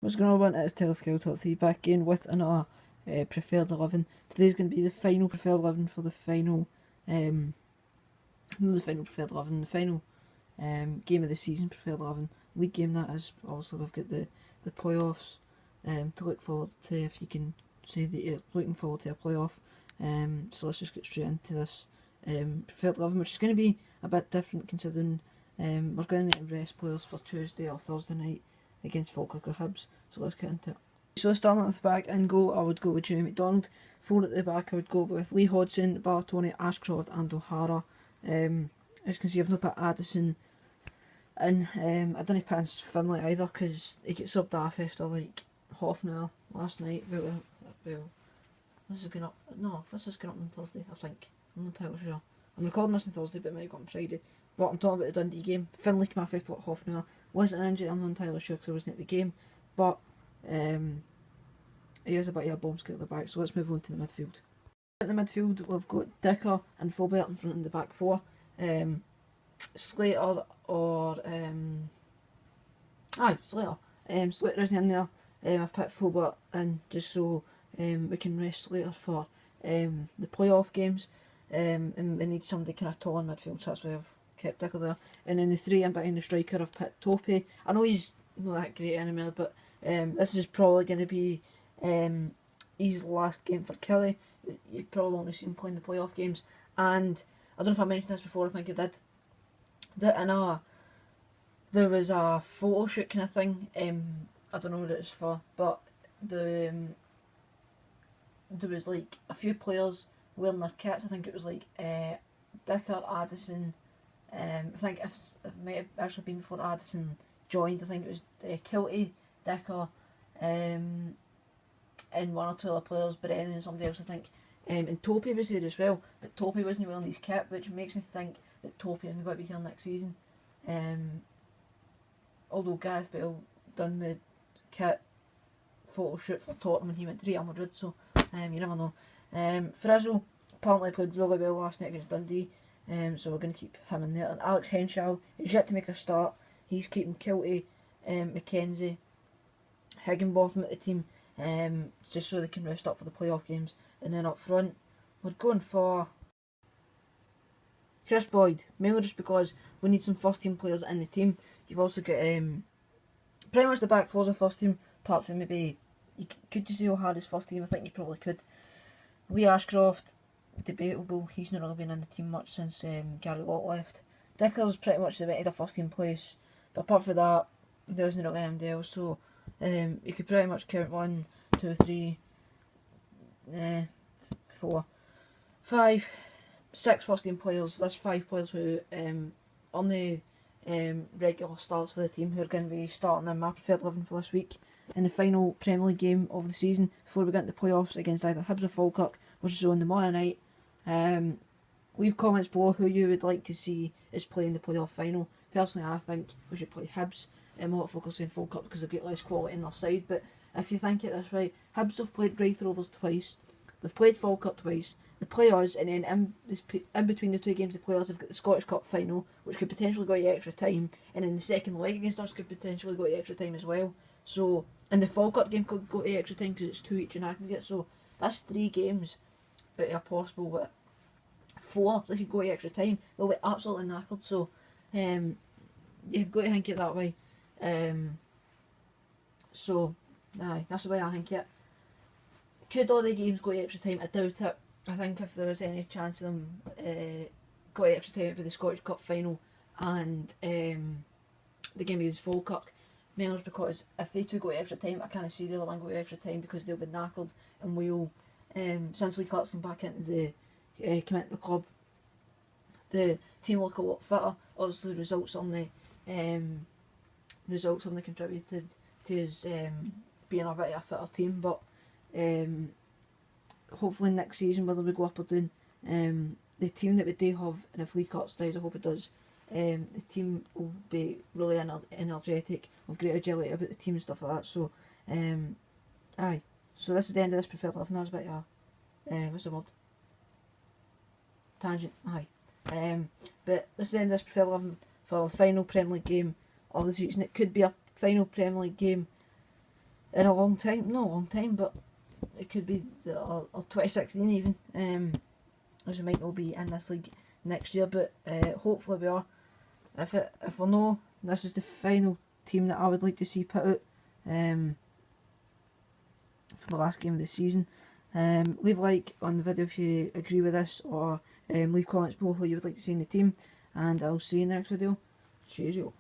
What's going on? It's Telefield Top 3 back again with another preferred 11. Today's going to be the final preferred 11 for the final, no, the final preferred 11, the final game of the season preferred 11. League game that is. Obviously we've got the playoffs to look forward to, if you can say that you're looking forward to a playoff. So let's just get straight into this preferred 11, which is going to be a bit different considering we're going to rest players for Tuesday or Thursday night against Falkirk or Hibs, so let's get into it. So starting at the back in goal, I would go with Jimmy McDonald. 4 at the back, I would go with Lee Hodgson, Bartoni, Ashcroft and O'Hara. As you can see, I've not put Addison in. I didn't put in Finlay either because he gets subbed off after like half an hour last night. Well, this is going up on Thursday, I think. I'm not entirely sure. I'm recording this on Thursday, but it might go on Friday. But I'm talking about the Dundee game. Finlay came off after like half an hour. Wasn't an injury, I'm not entirely sure because I wasn't at the game. But he is a bit of a bomb scare at the back, so let's move on to the midfield. At the midfield, we've got Dicker and Fulbert in front of the back four. Slater or Slater. Slater isn't in there. I've put Fulbert in just so we can rest Slater for the playoff games. And we need somebody kind of tall in midfield, so that's why I've kept Dicker there. And then the 3 in behind the striker, I've put Topi. I know he's not that great anymore, but this is probably going to be his last game for Killie. You've probably only seen him playing the playoff games. And I don't know if I mentioned this before, I think I did. There was a photo shoot kind of thing. I don't know what it was for, but there was like a few players wearing their kits. I think it was like Dicker, Addison. I think it might have actually been before Addison joined. I think it was Kiltie, Dicker, and 1 or 2 other players, Brennan and somebody else, I think. And Topi was there as well, but Topi wasn't wearing his kit, which makes me think that Topi isn't going to be here next season. Although Gareth Bale done the kit photo shoot for Tottenham when he went to Real Madrid, so you never know. Frizzle apparently played really well last night against Dundee, so we're going to keep him in there. And Alex Henshaw is yet to make a start. He's keeping Kiltie, McKenzie, Higginbotham at the team, just so they can rest up for the playoff games. And then up front, we're going for Chris Boyd, mainly just because we need some first team players in the team. You've also got pretty much the back four's a first team, apart from maybe, could you say O'Hara's first team? I think you probably could. Lee Ashcroft, debatable, he's not really been in the team much since Gary Watt left. Dicker's pretty much cemented a first team place, but apart from that, there isn't really anything else, so you could pretty much count 1, 2, 3, 4, 5, 6 first team players. That's 5 players who on the regular starts for the team who are going to be starting in my preferred 11 for this week in the final Premier League game of the season before we get into the playoffs against either Hibs or Falkirk, which is on the Monday night. Leave comments below who you would like to see us play in the playoff final. Personally, I think we should play Hibs. A lot of folk are saying Falkirk because they've got less quality in their side, but if you think it this way, Hibs have played Wraith Rovers twice, they've played Falkirk twice, they play us, and then in between the 2 games the players have got the Scottish Cup final, which could potentially go to extra time, and then the second leg against us could potentially go to extra time as well. So, and the Falkirk game could go to extra time because it's 2 each in aggregate, so that's 3 games out of a possible, what, 4 that could go to extra time. They'll be absolutely knackered, so you've got to think it that way. So, aye, that's the way I think it. Could all the games go to extra time? I doubt it. I think if there was any chance of them going to extra time, it would be the Scottish Cup final and the game against Falkirk. Mainly because if they 2 go to extra time, I can't see the other one go to extra time because they'll be knackered, and we'll, since Lee Clark's come back into the club, the team will look a lot fitter. Obviously, the results on the contributed to us being a bit of a fitter team, but hopefully next season, whether we go up or down, the team that we do have, and if Lee Clark stays, I hope it does, the team will be really energetic, with great agility about the team and stuff like that. So, aye. So this is the end of this preferred 11. That was a bit of a, what's the word? Tangent. Aye. But this is the end of this preferred 11 for the final Premier League game of the season. It could be a final Premier League game in a long time. Not a long time, but it could be or 2016 even. As we might not be in this league next year, but hopefully we are. If we're not, this is the final team that I would like to see put out for the last game of the season. Leave a like on the video if you agree with this, or leave comments below who you would like to see in the team, and I'll see you in the next video. Cheerio.